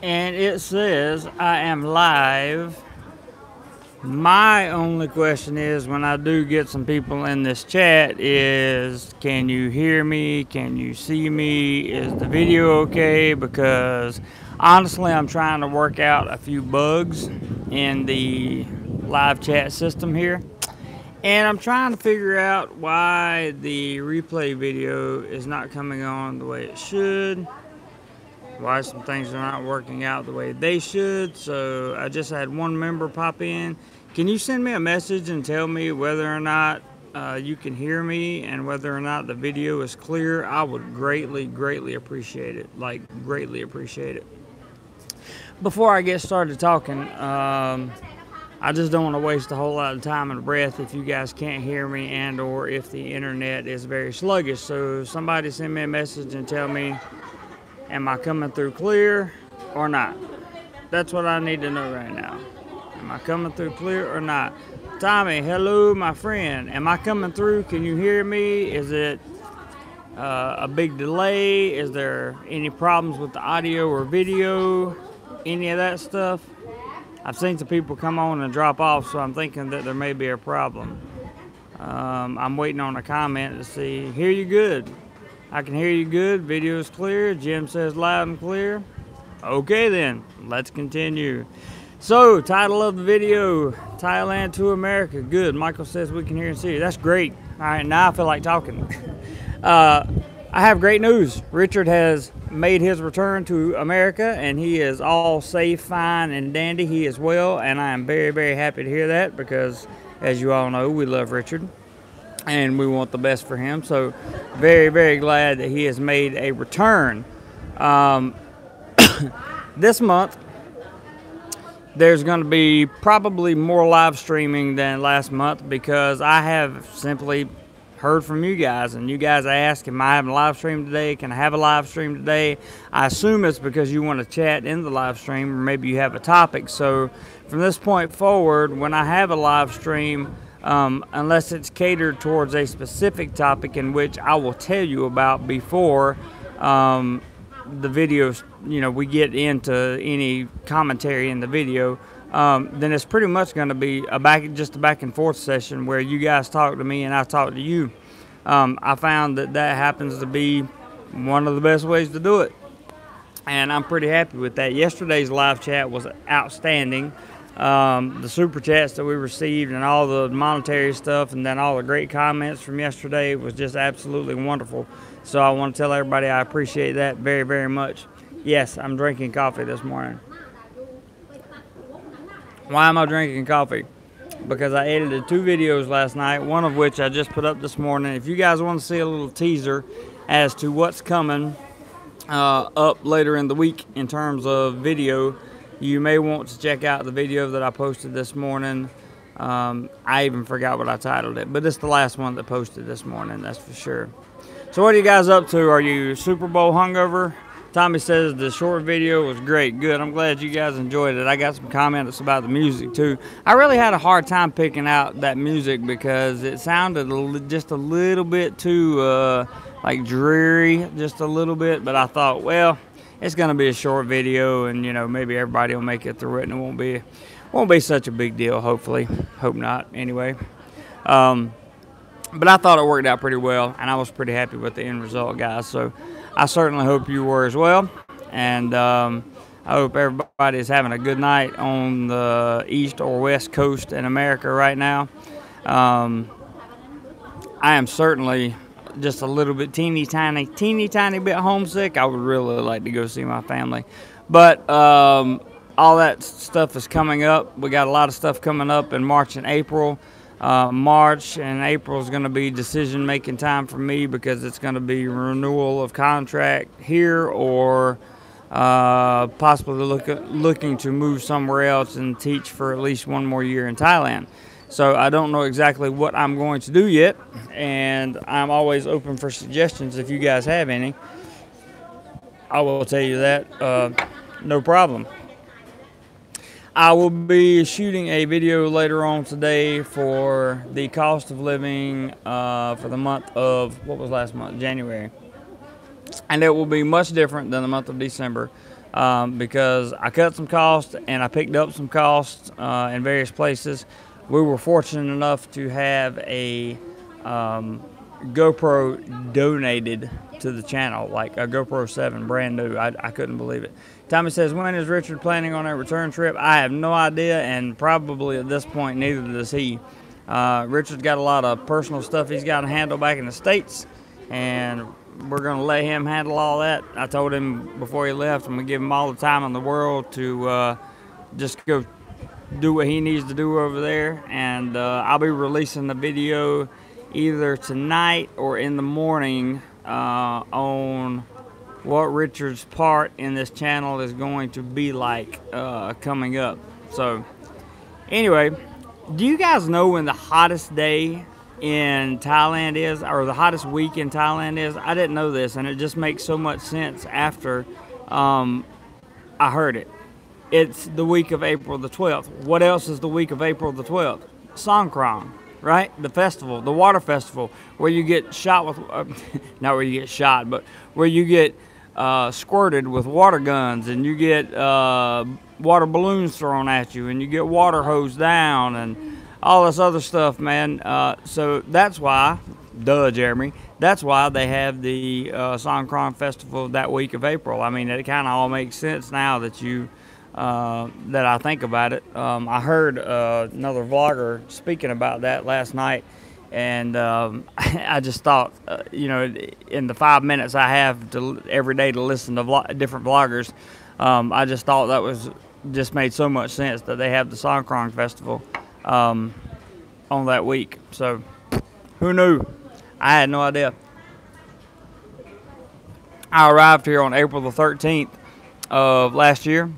And it says I am live. My only question is, when I do get some people in this chat, is can you hear me? Can you see me? Is the video okay? Because honestly, I'm trying to work out a few bugs in the live chat system here. And I'm trying to figure out why the replay video is not coming on the way it should. Why some things are not working out the way they should. So I just had one member pop in. Can you send me a message and tell me whether or not you can hear me and whether or not the video is clear? I would greatly appreciate it. Like, greatly appreciate it. Before I get started talking, I just don't want to waste a whole lot of time and breath if you guys can't hear me and or if the internet is very sluggish. So somebody send me a message and tell me, am I coming through clear or not? That's what I need to know right now. Am I coming through clear or not? Tommy, hello, my friend. Am I coming through? Can you hear me? Is it a big delay? Is there any problems with the audio or video? Any of that stuff? I've seen some people come on and drop off, so I'm thinking that there may be a problem. I'm waiting on a comment to see. Hear you good. I can hear you good. Video is clear. Jim says loud and clear. Okay then, let's continue. So, title of the video, Thailand to America. Good. Michael says we can hear and see you. That's great. All right, now I feel like talking. I have great news. Richard has made his return to America, and he is all safe, fine, and dandy. He is well, and I am very happy to hear that because, as you all know, we love Richard, and we want the best for him. So, very glad that he has made a return. This month, there's going to be probably more live streaming than last month because I have simply heard from you guys, and you guys ask, am I having a live stream today? Can I have a live stream today? I assume it's because you want to chat in the live stream, or maybe you have a topic. So from this point forward, when I have a live stream, unless it's catered towards a specific topic in which I will tell you about before the videos, we get into any commentary in the video, then it's pretty much going to be just a back and forth session where you guys talk to me and I talk to you. I found that happens to be one of the best ways to do it, and I'm pretty happy with that. Yesterday's live chat was outstanding. The super chats that we received and all the monetary stuff and then all the great comments from yesterday was just absolutely wonderful. So I want to tell everybody I appreciate that very much. Yes, I'm drinking coffee this morning. Why am I drinking coffee? Because I edited 2 videos last night, one of which I just put up this morning. If you guys want to see a little teaser as to what's coming up later in the week in terms of video, you may want to check out the video that I posted this morning. I even forgot what I titled it, but it's the last one that posted this morning, that's for sure. So what are you guys up to? Are you Super Bowl hungover? Tommy says the short video was great. Good. I'm glad you guys enjoyed it. I got some comments about the music too. I really had a hard time picking out that music because it sounded just a little bit too like dreary, just a little bit. But I thought, well, it's going to be a short video, and maybe everybody will make it through it, and it won't be such a big deal. Hopefully, hope not. Anyway. But I thought it worked out pretty well, and I was pretty happy with the end result, guys. So I certainly hope you were as well. And I hope everybody is having a good night on the East or West Coast in America right now. I am certainly just a little bit teeny tiny bit homesick. I would really like to go see my family. But all that stuff is coming up. We got a lot of stuff coming up in March and April. March and April is going to be decision-making time for me because it's going to be renewal of contract here or possibly looking to move somewhere else and teach for at least one more year in Thailand. So I don't know exactly what I'm going to do yet, and I'm always open for suggestions if you guys have any. I will tell you that, no problem. I will be shooting a video later on today for the cost of living for the month of, what was last month? January. And it will be much different than the month of December because I cut some costs and I picked up some costs in various places. We were fortunate enough to have a GoPro donated to the channel, like a GoPro 7, brand new. I couldn't believe it. Tommy says, when is Richard planning on a return trip? I have no idea, and probably at this point, neither does he. Richard's got a lot of personal stuff he's got to handle back in the States, and we're going to let him handle all that. I told him before he left, I'm going to give him all the time in the world to just go do what he needs to do over there, and I'll be releasing the video either tonight or in the morning on what Richard's part in this channel is going to be like coming up. So anyway, do you guys know when the hottest day in Thailand is, or the hottest week in Thailand is? I didn't know this, and it just makes so much sense after I heard it. It's the week of April the 12th. What else is the week of April the 12th? Songkran, right? The festival, the water festival, where you get shot with, not where you get shot, but where you get squirted with water guns, and you get water balloons thrown at you, and you get water hosed down, and all this other stuff, man. So that's why, duh, Jeremy, that's why they have the Songkran Festival that week of April. I mean, it kind of all makes sense now that you that I think about it. I heard another vlogger speaking about that last night, and I just thought, you know, in the 5 minutes I have every day to listen to different vloggers, I just thought that was just made so much sense that they have the Songkran Festival on that week. So who knew? I had no idea. I arrived here on April the 13th of last year,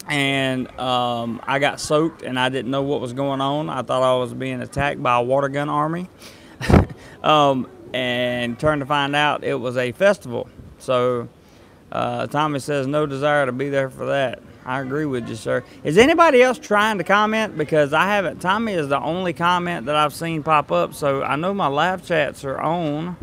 and I got soaked, and I didn't know what was going on. I thought I was being attacked by a water gun army, and turned to find out it was a festival. So Tommy says, no desire to be there for that. I agree with you, sir. Is anybody else trying to comment? Because I haven't. Tommy is the only comment that I've seen pop up, so I know my live chats are on.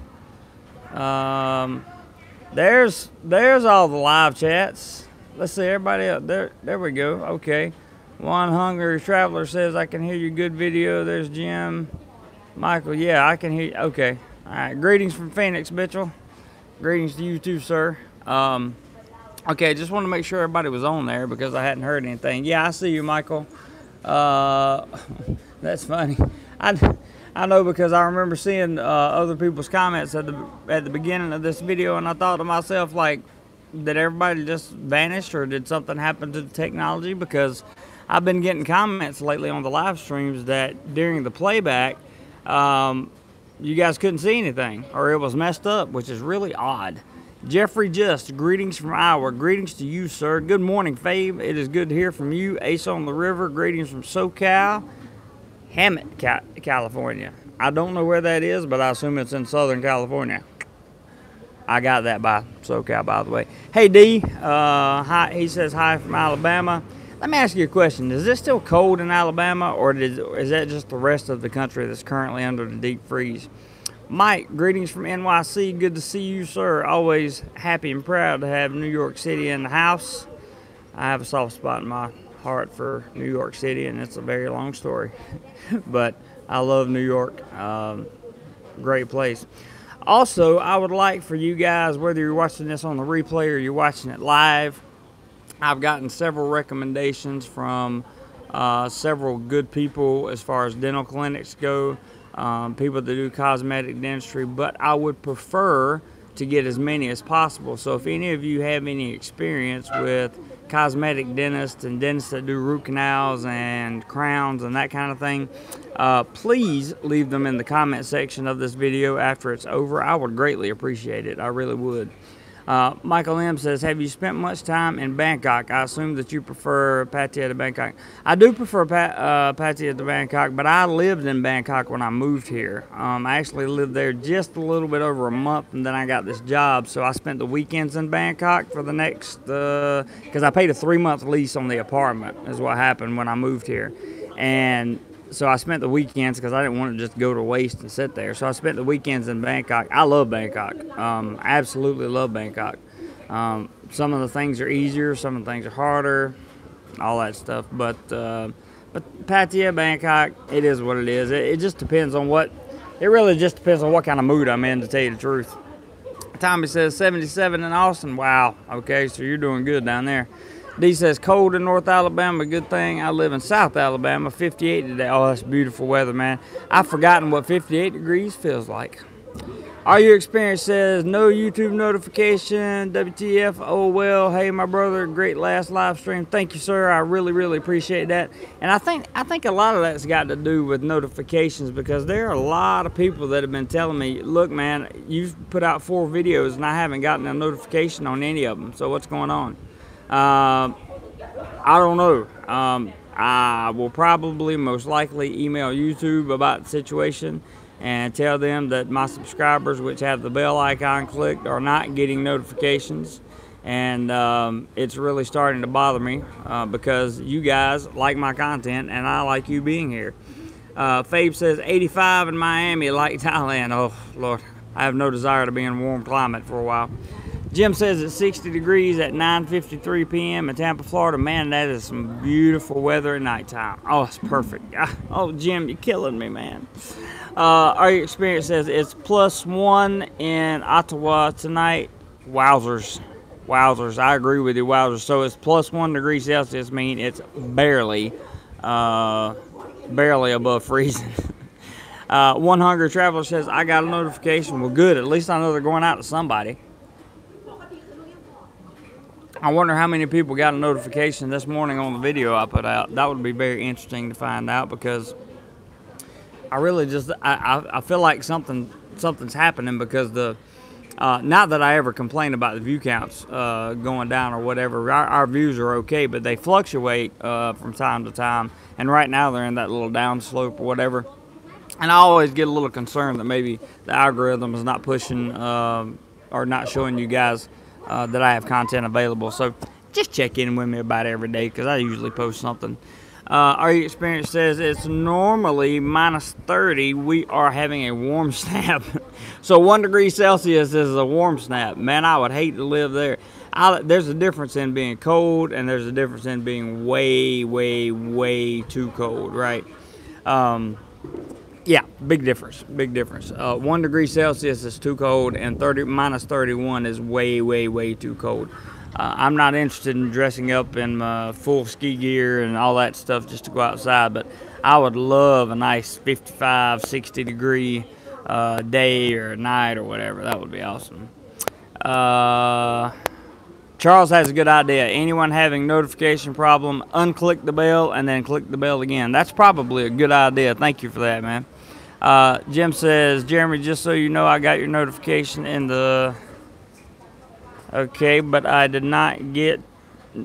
There's all the live chats. Let's see, everybody else. There we go. Okay. One Hungry Traveler says, I can hear you. Good video. There's Jim. Michael, yeah, I can hear you. Okay. All right. Greetings from Phoenix, Mitchell. Greetings to you too, sir. Okay, just want to make sure everybody was on there because I hadn't heard anything. Yeah, I see you, Michael. That's funny. I know, because I remember seeing other people's comments at the beginning of this video, and I thought to myself, like, did everybody just vanish, or did something happen to the technology? Because I've been getting comments lately on the live streams that during the playback, you guys couldn't see anything, or it was messed up, which is really odd. Jeffrey Just, greetings from Iowa. Greetings to you, sir. Good morning, Fabe. It is good to hear from you. Ace on the River, greetings from SoCal. Hammett, California. I don't know where that is, but I assume it's in Southern California. I got that by SoCal, by the way. Hey, D. Hi. He says hi from Alabama. Let me ask you a question. Is it still cold in Alabama, or is that just the rest of the country that's currently under the deep freeze? Mike, greetings from NYC. Good to see you, sir. Always happy and proud to have New York City in the house. I have a soft spot in my heart for New York City, and it's a very long story. But I love New York. Great place. Also, I would like for you guys, whether you're watching this on the replay or you're watching it live, I've gotten several recommendations from several good people as far as dental clinics go. People that do cosmetic dentistry, but I would prefer to get as many as possible. So if any of you have any experience with cosmetic dentists and dentists that do root canals and crowns and that kind of thing, please leave them in the comment section of this video after it's over. I would greatly appreciate it. I really would. Michael M. says, have you spent much time in Bangkok? I assume that you prefer Pattaya to Bangkok. I do prefer Pattaya to Bangkok, but I lived in Bangkok when I moved here. I actually lived there just a little bit over a month, and then I got this job, so I spent the weekends in Bangkok for the next, because I paid a 3-month lease on the apartment is what happened when I moved here. And so I spent the weekends because I didn't want to just go to waste and sit there. So I spent the weekends in Bangkok. I love Bangkok. Absolutely love Bangkok. Some of the things are easier, some of the things are harder, all that stuff. But Pattaya, Bangkok, it is what it is. It just depends on what. It really just depends on what kind of mood I'm in, to tell you the truth. Tommy says 77 in Austin. Wow. Okay, so you're doing good down there. D says cold in North Alabama. Good thing I live in South Alabama. 58 today. Oh, that's beautiful weather, man. I've forgotten what 58 degrees feels like. Are your experience says no YouTube notification. WTF? Oh well. Hey, my brother, great last live stream. Thank you, sir. I really appreciate that. And I think a lot of that's got to do with notifications, because there are a lot of people that have been telling me, look, man, you've put out 4 videos and I haven't gotten a notification on any of them. So what's going on? I don't know. I will probably most likely email YouTube about the situation and tell them that my subscribers, which have the bell icon clicked, are not getting notifications. And it's really starting to bother me because you guys like my content and I like you being here. Fabe says 85 in Miami, like Thailand. Oh, Lord, I have no desire to be in a warm climate for a while. Jim says it's 60 degrees at 9:53 p.m. in Tampa, Florida. Man, that is some beautiful weather at nighttime. Oh, it's perfect. Oh, Jim, you're killing me, man. Our experience says it's +1 in Ottawa tonight. Wowzers. Wowzers. I agree with you, wowzers. So it's +1 degree Celsius, mean it's barely above freezing. One Hungry Traveler says, I got a notification. Well, good. At least I know they're going out to somebody. I wonder how many people got a notification this morning on the video I put out. That would be very interesting to find out, because I really just, I feel like something's happening, because not that I ever complain about the view counts going down or whatever. Our views are okay, but they fluctuate from time to time. And right now they're in that little down slope or whatever. And I always get a little concerned that maybe the algorithm is not pushing or not showing you guys that I have content available. So just check in with me about it every day, because I usually post something. Our experience says it's normally -30. We are having a warm snap. So 1 degree Celsius is a warm snap. Man, I would hate to live there. There's a difference in being cold, and there's a difference in being way too cold, right? Yeah, big difference. 1 degree Celsius is too cold, and -31 is way too cold. I'm not interested in dressing up in full ski gear and all that stuff just to go outside, but I would love a nice 55, 60 degree day or night or whatever. That would be awesome. Charles has a good idea. Anyone having notification problem, unclick the bell and then click the bell again. That's probably a good idea. Thank you for that, man. Jim says, Jeremy, just so you know, I got your notification in the... Okay, but I did not get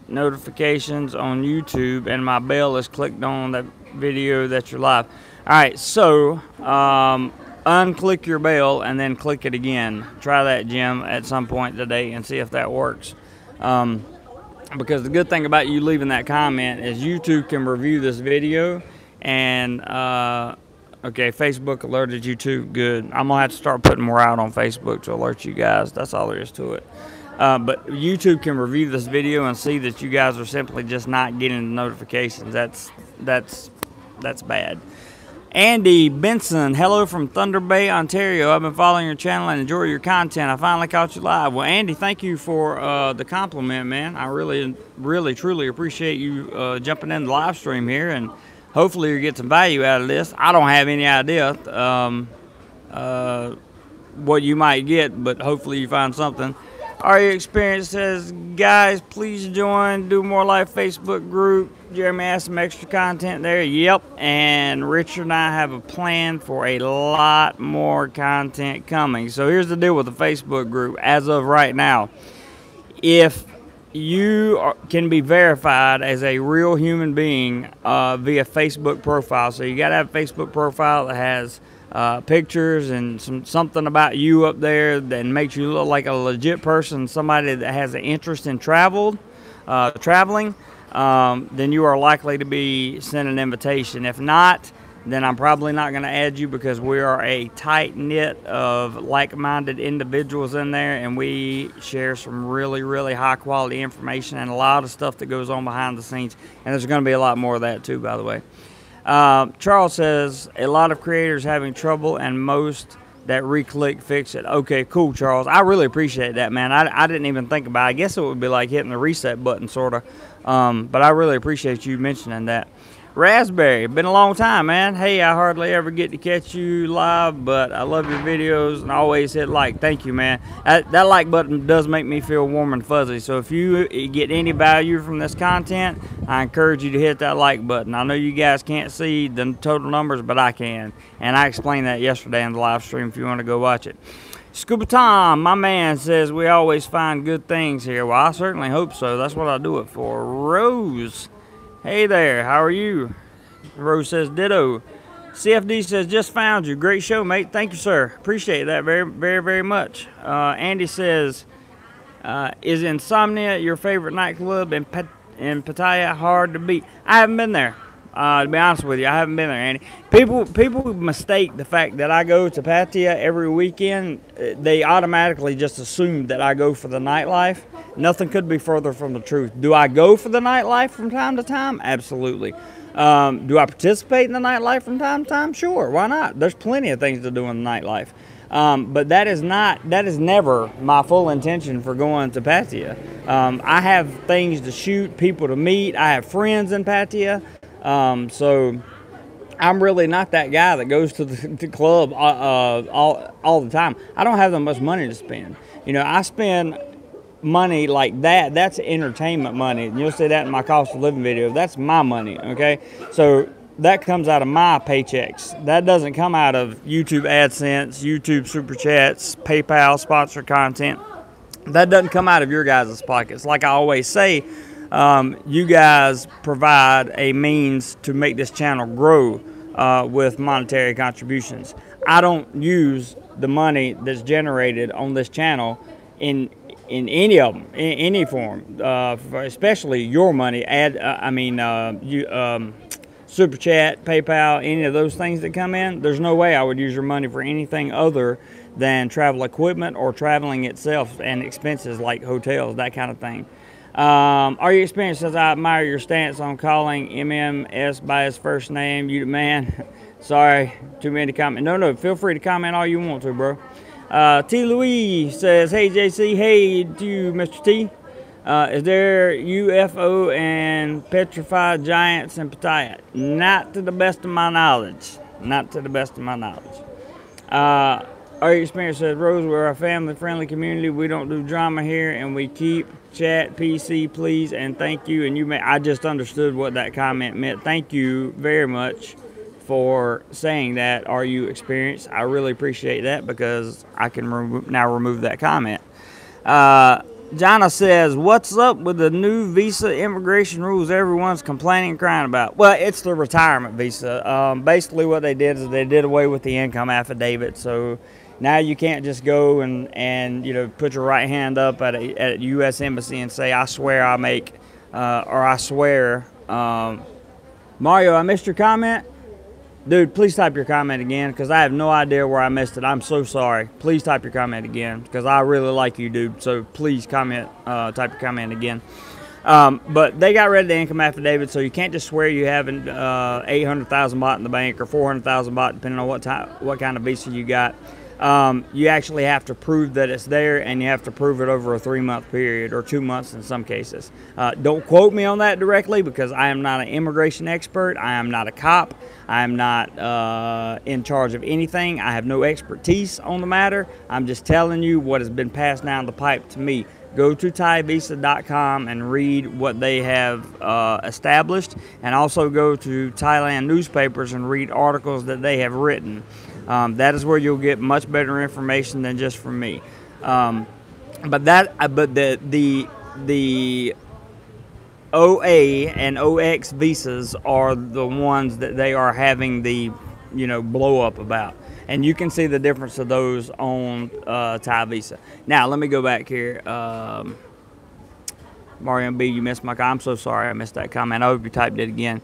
notifications on YouTube, and my bell is clicked on that video that you're live. All right, so unclick your bell and then click it again. Try that, Jim, at some point today and see if that works. Because the good thing about you leaving that comment is YouTube can review this video, and okay, Facebook alerted you too. Good. I'm gonna have to start putting more out on Facebook to alert you guys. That's all there is to it. But YouTube can review this video and see that you guys are simply just not getting the notifications. That's bad. Andy Benson, hello from Thunder Bay, Ontario. I've been following your channel and enjoy your content. I finally caught you live. Well, Andy, thank you for the compliment, man. I really, truly appreciate you jumping in the live stream here, and hopefully you get some value out of this. I don't have any idea what you might get, but hopefully you find something. Our experience says, guys, please join DoMoreLife Facebook group. Jeremy has some extra content there. Yep. And Richard and I have a plan for a lot more content coming. So here's the deal with the Facebook group as of right now. If you can be verified as a real human being via Facebook profile, so you got to have a Facebook profile that has pictures and something about you up there that makes you look like a legit person, somebody that has an interest in traveling, then you are likely to be sent an invitation. If not, then I'm probably not going to add you, because we are a tight knit of like-minded individuals in there, and we share some really, really high-quality information and a lot of stuff that goes on behind the scenes. And there's going to be a lot more of that too, by the way. Charles says a lot of creators having trouble, and most that re-click fix it. Okay, cool, Charles. I really appreciate that, man. I didn't even think about it. I guess it would be like hitting the reset button, sort of. But I really appreciate you mentioning that. Raspberry, been a long time, man. Hey, I hardly ever get to catch you live, but I love your videos and always hit like. Thank you, man. That like button does make me feel warm and fuzzy. So if you get any value from this content, I encourage you to hit that like button. I know you guys can't see the total numbers, but I can. And I explained that yesterday in the live stream if you want to go watch it. Scuba Tom, my man, says we always find good things here. Well, I certainly hope so. That's what I do it for. Rose, hey there, how are you? Rose says ditto. CFD says just found you. Great show, mate. Thank you, sir. Appreciate that very, very, very much. Andy says, is Insomnia your favorite nightclub in Pattaya? Hard to beat. I haven't been there. To be honest with you, I haven't been there, Andy. People mistake the fact that I go to Pattaya every weekend. They automatically just assume that I go for the nightlife. Nothing could be further from the truth. Do I go for the nightlife from time to time? Absolutely. Do I participate in the nightlife from time to time? Sure, why not? There's plenty of things to do in the nightlife. But that is never my full intention for going to Pattaya. I have things to shoot, people to meet. I have friends in Pattaya. So I'm really not that guy that goes to the club all the time. I don't have that much money to spend. You know, I spend money like that. That's entertainment money. And you'll see that in my cost of living video. That's my money, okay? So that comes out of my paychecks. That doesn't come out of YouTube AdSense, YouTube Super Chats, PayPal, sponsored content. That doesn't come out of your guys' pockets. Like I always say, you guys provide a means to make this channel grow with monetary contributions. I don't use the money that's generated on this channel in any of them, in any form, especially your money. Super Chat, PayPal, any of those things that come in. There's no way I would use your money for anything other than travel equipment or traveling itself and expenses like hotels, that kind of thing. Are you experienced? Says I admire your stance on calling MMS by his first name. You the man. Sorry, too many to comment. No, feel free to comment all you want to, bro. T. Louis says, hey JC, hey to you, Mr. T. Is there UFO and petrified giants in Pattaya? Not to the best of my knowledge. Not to the best of my knowledge. Our experience, says Rose, we're a family-friendly community. We don't do drama here, and we keep chat PC, please, and thank you. And I just understood what that comment meant. Thank you very much for saying that. Are you experienced? I really appreciate that, because I can now remove that comment. Jana says, what's up with the new visa immigration rules everyone's complaining and crying about? Well, it's the retirement visa. Basically what they did is they did away with the income affidavit. So now you can't just go and you know, put your right hand up at a U.S. embassy and say, I swear I make, or I swear. Mario, I missed your comment. Dude, please type your comment again, because I have no idea where I missed it. I'm so sorry. Please type your comment again, because I really like you, dude. So please comment, type your comment again. But they got rid of the income affidavit, so you can't just swear you have 800,000 baht in the bank or 400,000 baht, depending on what kind of visa you got. You actually have to prove that it's there, and you have to prove it over a 3-month period, or 2 months in some cases. Don't quote me on that directly, because I am not an immigration expert. I am not a cop. I am not in charge of anything. I have no expertise on the matter. I'm just telling you what has been passed down the pipe to me. Go to thaivisa.com and read what they have established, and also go to Thailand newspapers and read articles that they have written. That is where you'll get much better information than just from me. But the OA and OX visas are the ones that they are having the, blow up about. And you can see the difference of those on Thai Visa. Now, let me go back here. Mario B, you missed my comment. I'm so sorry I missed that comment. I hope you typed it again.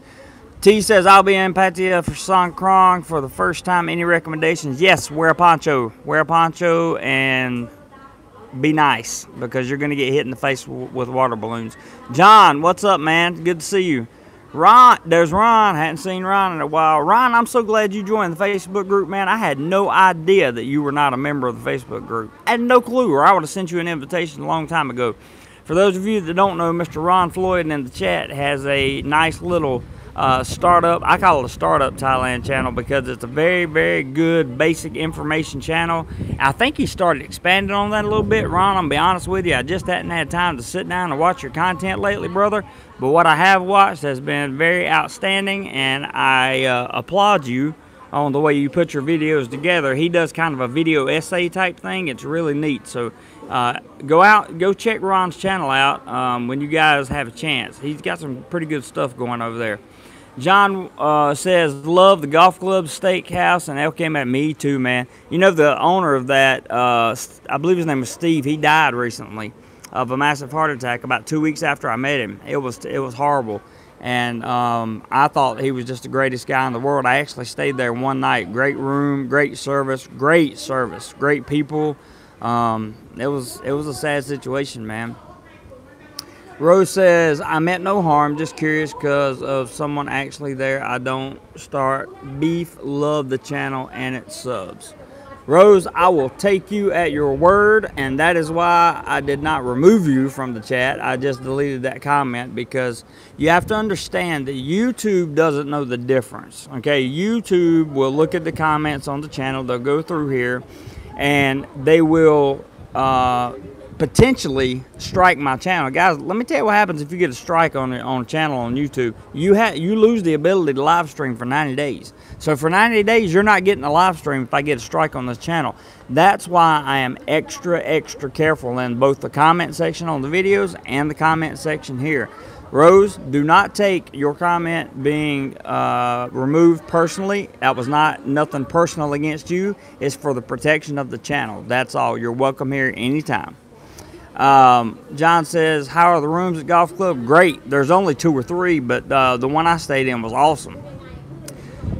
T says, I'll be in Pattaya for Songkran for the first time. Any recommendations? Yes, wear a poncho. Wear a poncho and be nice, because you're going to get hit in the face with water balloons. John, what's up, man? Good to see you. Ron, there's Ron. Hadn't seen Ron in a while. Ron, I'm so glad you joined the Facebook group, man. I had no idea that you were not a member of the Facebook group. I had no clue, or I would have sent you an invitation a long time ago. For those of you that don't know, Mr. Ron Floyd in the chat has a nice little startup. I call it a startup Thailand channel because it's a very, very good basic information channel. I think he started expanding on that a little bit. Ron, I'll be honest with you, I just hadn't had time to sit down and watch your content lately, brother. But what I have watched has been very outstanding, and I applaud you on the way you put your videos together. He does kind of a video essay type thing. It's really neat. So go check Ron's channel out when you guys have a chance. He's got some pretty good stuff going over there. John says, love the golf club, steakhouse, and LK. Me too, man. You know, the owner of that, I believe his name was Steve, he died recently of a massive heart attack about 2 weeks after I met him. It was horrible. And I thought he was just the greatest guy in the world. I actually stayed there one night. Great room, great service, great people. It was a sad situation, man. Rose says, I meant no harm, just curious because of someone actually there. I don't start beef, love the channel and its subs. Rose, I will take you at your word, and that is why I did not remove you from the chat. I just deleted that comment because you have to understand that YouTube doesn't know the difference. Okay, YouTube will look at the comments on the channel, they'll go through here, and they will potentially strike my channel. Guys, let me tell you what happens if you get a strike on a channel on YouTube. You lose the ability to live stream for 90 days. So for 90 days, you're not getting a live stream if I get a strike on this channel. That's why I am extra careful in both the comment section on the videos and the comment section here. Rose, do not take your comment being removed personally. That was nothing personal against you. It's for the protection of the channel. That's all. You're welcome here anytime. John says, how are the rooms at golf club? Great. There's only 2 or 3, but the one I stayed in was awesome.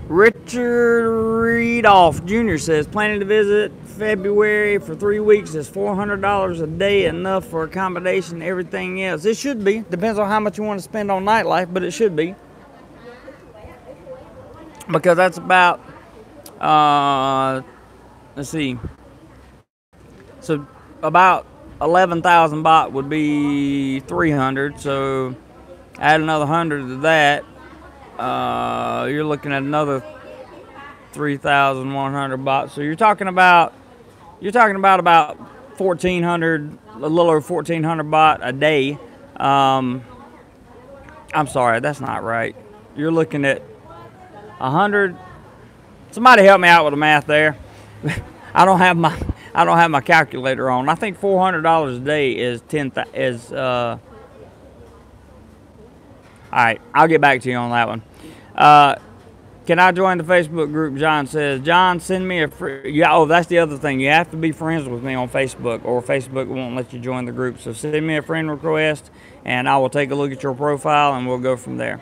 Richard Reedoff Jr. says, planning to visit February for 3 weeks. Is $400 a day enough for accommodation and everything else? It should be. Depends on how much you want to spend on nightlife, but it should be. Because that's about, let's see. So about 11,000 baht would be 300. So add another 100 to that. You're looking at another 3,100 baht. So you're talking about about 1,400, a little over 1,400 baht a day. I'm sorry, that's not right. You're looking at 100. Somebody help me out with the math there. I don't have my calculator on. I think $400 a day is all right, I'll get back to you on that one. Can I join the Facebook group? John says. John, send me a free... Yeah, oh, that's the other thing. You have to be friends with me on Facebook, or Facebook won't let you join the group. So send me a friend request, and I will take a look at your profile, and we'll go from there.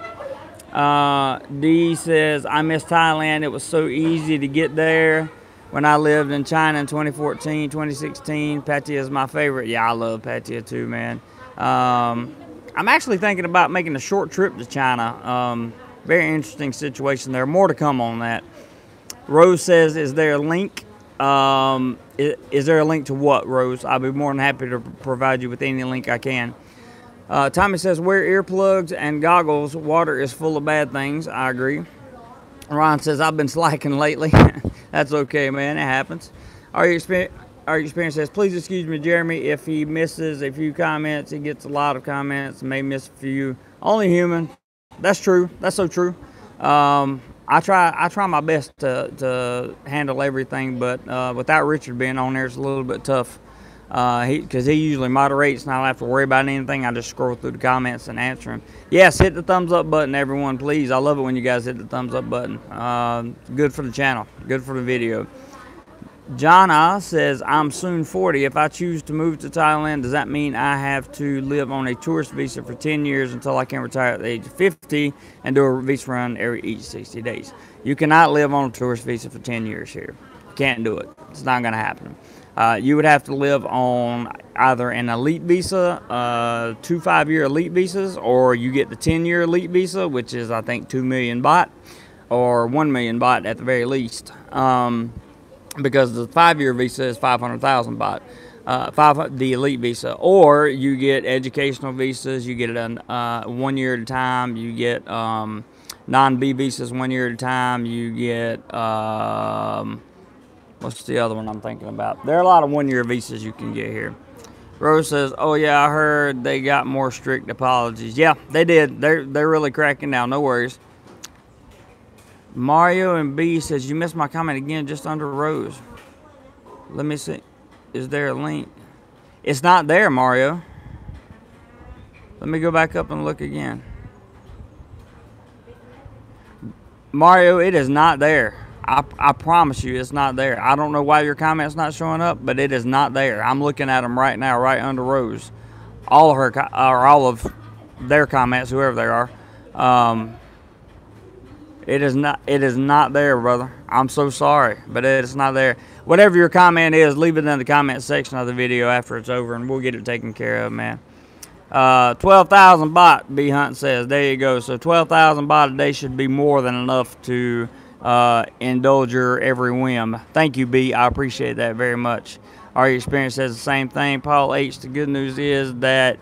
D says, I miss Thailand. It was so easy to get there when I lived in China in 2014, 2016. Pattaya is my favorite. Yeah, I love Pattaya too, man. I'm actually thinking about making a short trip to China. Very interesting situation there. More to come on that. Rose says, is there a link? Is there a link to what, Rose? I'll be more than happy to provide you with any link I can. Tommy says, wear earplugs and goggles. Water is full of bad things. I agree. Ron says, I've been slacking lately. That's okay, man. It happens. Our experience says, please excuse me, Jeremy, if he misses a few comments. He gets a lot of comments, may miss a few. Only human. That's true. That's so true. I try my best to handle everything, but without Richard being on there, it's a little bit tough. Because he usually moderates, and I don't have to worry about anything. I just scroll through the comments and answer them. Yes, hit the thumbs up button, everyone, please. I love it when you guys hit the thumbs up button. Good for the channel. Good for the video. Jana says, I'm soon 40. If I choose to move to Thailand, does that mean I have to live on a tourist visa for 10 years until I can retire at the age of 50 and do a visa run each 60 days? You cannot live on a tourist visa for 10 years here. Can't do it. It's not going to happen. You would have to live on either an elite visa, 2 5-year elite visas, or you get the 10-year elite visa, which is, I think, 2 million baht, or 1 million baht at the very least. Because the 5-year visa is 500,000 baht, the elite visa. Or you get educational visas, you get it 1 year at a time, you get non-B visas 1 year at a time, you get, what's the other one I'm thinking about? There are a lot of 1-year visas you can get here. Rose says, oh yeah, I heard they got more strict apologies. Yeah, they did. They're really cracking down, no worries. Mario and B says, you missed my comment again just under Rose. Let me see. Is there a link? It's not there, Mario. Let me go back up and look again. Mario, it is not there. I promise you it's not there. I don't know why your comment's not showing up, but it is not there. I'm looking at them right now, right under Rose. All of her, or all of their comments, whoever they are. It is not there, brother. I'm so sorry, but it's not there. Whatever your comment is, leave it in the comment section of the video after it's over, and we'll get it taken care of, man. 12,000 baht, B Hunt says. There you go. So 12,000 baht a day should be more than enough to indulge your every whim. Thank you, B. I appreciate that very much. Our experience says the same thing. Paul H. The good news is that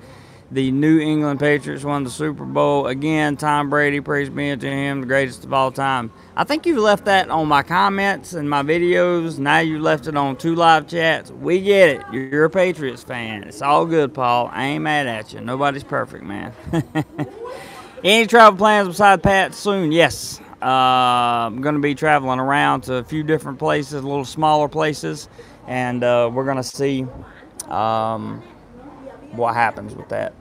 the New England Patriots won the Super Bowl. Again, Tom Brady, praise be unto him, the greatest of all time. I think you left that on my comments and my videos. Now you left it on 2 live chats. We get it. You're a Patriots fan. It's all good, Paul. I ain't mad at you. Nobody's perfect, man. Any travel plans beside Pat soon? Yes. I'm going to be traveling around to a few different places, a little smaller places, and we're going to see what happens with that.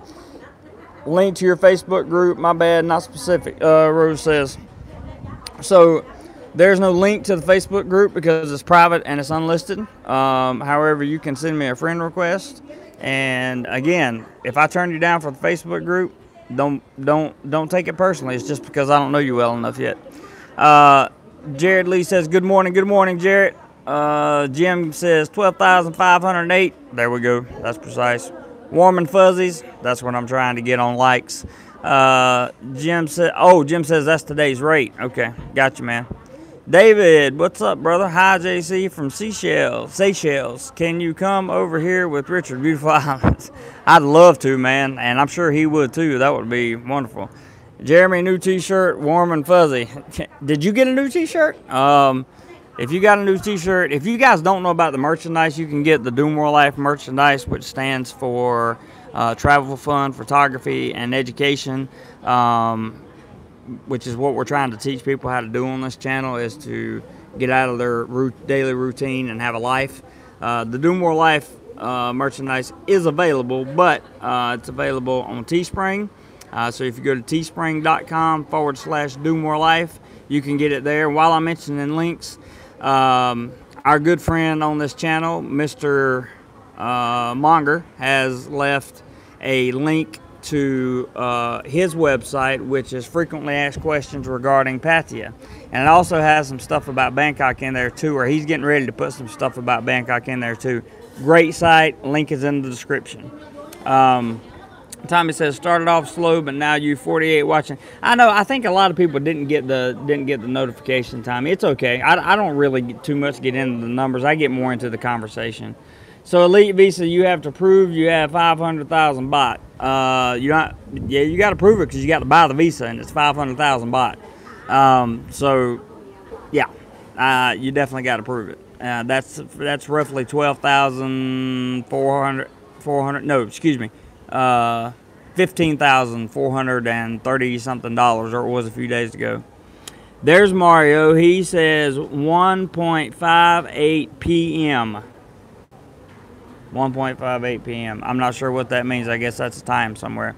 Link to your Facebook group, my bad, not specific, Rose says. So there's no link to the Facebook group because it's private and it's unlisted. However, you can send me a friend request, and again, if I turn you down for the Facebook group, don't take it personally. It's just because I don't know you well enough yet. Jared Lee says, good morning, Jared. Jim says 12,508. There we go, that's precise. Warm and fuzzies, that's what I'm trying to get on likes. Jim says that's today's rate. Okay, got you, man. David, what's up, brother? Hi, JC from Seychelles. Can you come over here with Richard? Beautiful Islands. I'd love to, man, and I'm sure he would too. That would be wonderful. Jeremy, new t-shirt, warm and fuzzy. Did you get a new t-shirt? If you got a new t-shirt, if you guys don't know about the merchandise, you can get the DoMoreLife merchandise, which stands for travel, fun, photography, and education, which is what we're trying to teach people how to do on this channel, is to get out of their daily routine and have a life. The DoMoreLife merchandise is available, but it's available on Teespring. So if you go to teespring.com/DoMoreLife, you can get it there. While I'm mentioning links, our good friend on this channel, Mr. Monger, has left a link to his website, which is frequently asked questions regarding Pattaya, and it also has some stuff about Bangkok in there too, or he's getting ready to put some stuff about Bangkok in there too. Great site, link is in the description. Tommy says, started off slow, but now you 48 watching. I know. I think a lot of people didn't get the notification, Tommy. It's okay. I don't really get into the numbers. I get more into the conversation. So elite visa, you have to prove you have 500,000 baht. You got to prove it because you got to buy the visa, and it's 500,000 baht. So yeah, you definitely got to prove it. That's roughly 12,400. No, excuse me. 15,430 something dollars, or it was a few days ago. There's Mario. He says 1.58 p.m. 1.58 p.m. I'm not sure what that means. I guess that's a time somewhere.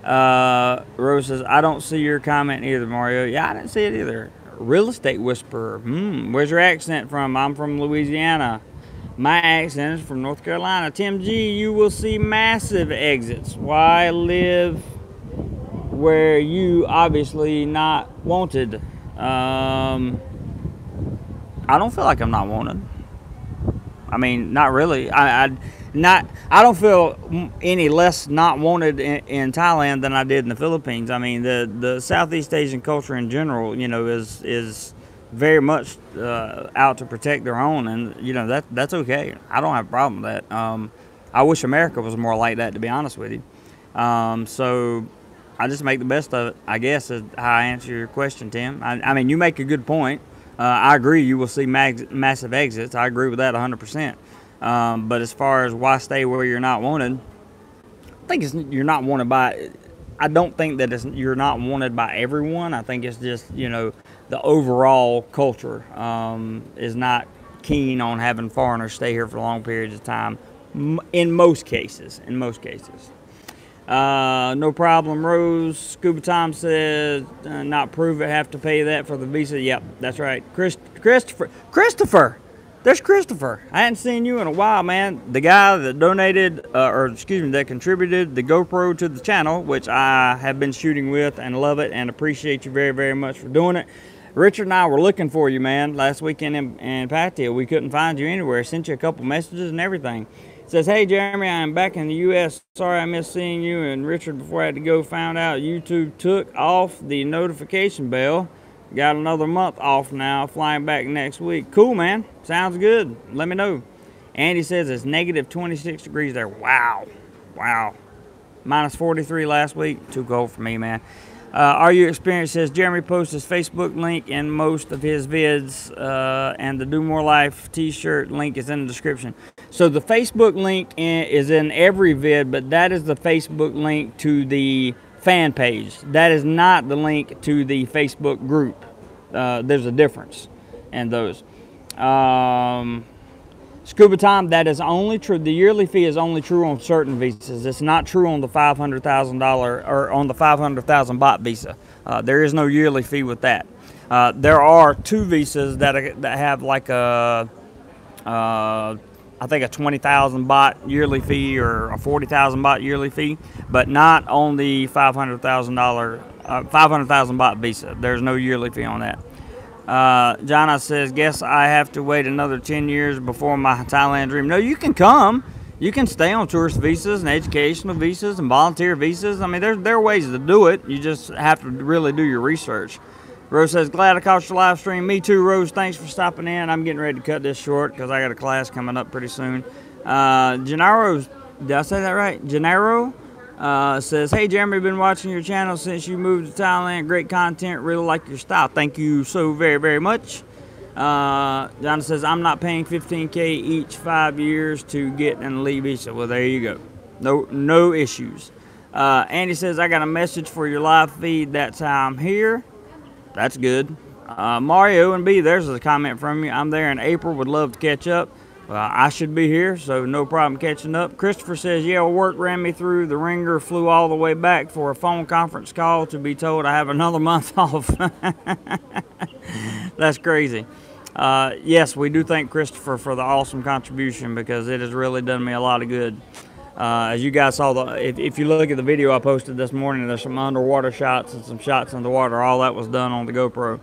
Rose says, I don't see your comment either, Mario. Yeah, I didn't see it either, Real estate whisperer. Where's your accent from? I'm from Louisiana. My accent is from North Carolina. Tim G, you will see massive exits. Why live where you obviously not wanted? I don't feel like I'm not wanted. I mean, not really. I don't feel any less not wanted in Thailand than I did in the Philippines. I mean, the Southeast Asian culture in general, you know, is very much out to protect their own, and you know that's okay. I don't have a problem with that. I wish America was more like that, to be honest with you. So I just make the best of it, I guess, is how I answer your question, Tim. I mean, you make a good point. I agree you will see massive exits. I agree with that 100%. But as far as why stay where you're not wanted, I think you're not wanted by, I don't think that you're not wanted by everyone. I think it's just, you know, the overall culture is not keen on having foreigners stay here for long periods of time in most cases. No problem, Rose. Scuba Tom says, not prove it, have to pay that for the visa. Yep, that's right. Christopher! There's Christopher. I hadn't seen you in a while, man. The guy that donated, that contributed the GoPro to the channel, which I have been shooting with and love it and appreciate you very, very much for doing it. Richard and I were looking for you, man, last weekend in Pattaya. We couldn't find you anywhere. Sent you a couple messages and everything. Says, hey, Jeremy, I am back in the U.S. Sorry I missed seeing you. And Richard, before I had to go, found out YouTube took off the notification bell. Got another month off now, flying back next week. Cool, man. Sounds good. Let me know. Andy says it's negative 26 degrees there. Wow. Minus 43 last week. Too cold for me, man. Are you experienced? Says Jeremy posts his Facebook link in most of his vids, and the DoMoreLife t-shirt link is in the description. So the Facebook link is in every vid, but that is the Facebook link to the fan page. That is not the link to the Facebook group. There's a difference in those. Scuba Time, that is only true. The yearly fee is only true on certain visas. It's not true on the $500,000 or on the 500,000 baht visa. There is no yearly fee with that. There are two visas that have like a, I think a 20,000 baht yearly fee or a 40,000 baht yearly fee, but not on the $500,000 500,000 baht visa. There's no yearly fee on that. Jana says, guess I have to wait another 10 years before my Thailand dream. No, you can come. You can stay on tourist visas and educational visas and volunteer visas. I mean, there are ways to do it. You just have to really do your research. Rose says, glad I caught your live stream. Me too, Rose. Thanks for stopping in. I'm getting ready to cut this short because I got a class coming up pretty soon. Gennaro, did I say that right? Gennaro says, hey, Jeremy, been watching your channel since you moved to Thailand. Great content. Really like your style. Thank you so very, very much. John says, I'm not paying $15K each 5 years to get an elite visa. Well, there you go. No issues. Andy says, I got a message for your live feed. That's how I'm here. That's good. Mario and B, there's a comment from you. I'm there in April. Would love to catch up. I should be here, so no problem catching up. Christopher says, yeah, work ran me through the ringer, flew all the way back for a phone conference call to be told I have another month off. That's crazy. Yes, we do thank Christopher for the awesome contribution because it has really done me a lot of good. As you guys saw, if you look at the video I posted this morning, there's some underwater shots and some shots underwater. All that was done on the GoPro.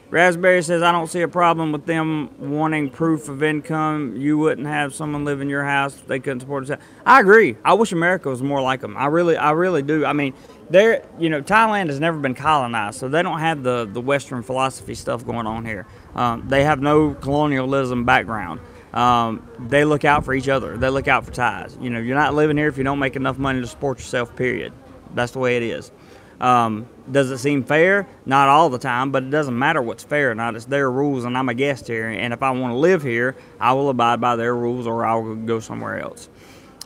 Raspberry says, I don't see a problem with them wanting proof of income. You wouldn't have someone live in your house if they couldn't support themselves. I agree. I wish America was more like them. I really do. I mean, Thailand has never been colonized, so they don't have the Western philosophy stuff going on here. They have no colonialism background. They look out for each other. They look out for Thais. You know, you're not living here if you don't make enough money to support yourself, period. That's the way it is. Does it seem fair? Not all the time, but it doesn't matter what's fair or not. It's their rules, and I'm a guest here. And if I want to live here, I will abide by their rules or I will go somewhere else.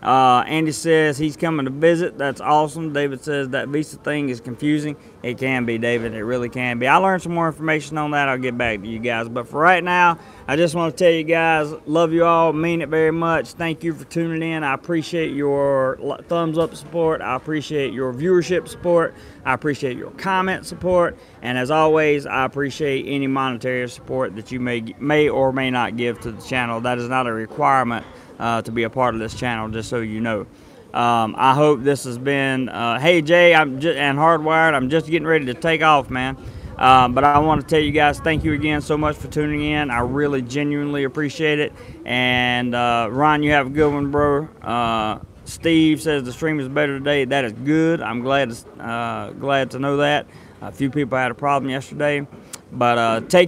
Andy says he's coming to visit. That's awesome. David says that visa thing is confusing. It can be, David. It really can be. I learned some more information on that. I'll get back to you guys. But for right now, I just want to tell you guys, love you all. Mean it very much. Thank you for tuning in. I appreciate your thumbs up support. I appreciate your viewership support. I appreciate your comment support. And as always, I appreciate any monetary support that you may or may not give to the channel. That is not a requirement to be a part of this channel, just so you know. I hope this has been, hey Jay, and Hardwired, I'm just getting ready to take off, man. But I want to tell you guys, thank you again so much for tuning in. I really genuinely appreciate it. And Ron, you have a good one, bro. Steve says the stream is better today. That is good. I'm glad to know that. A few people had a problem yesterday. But take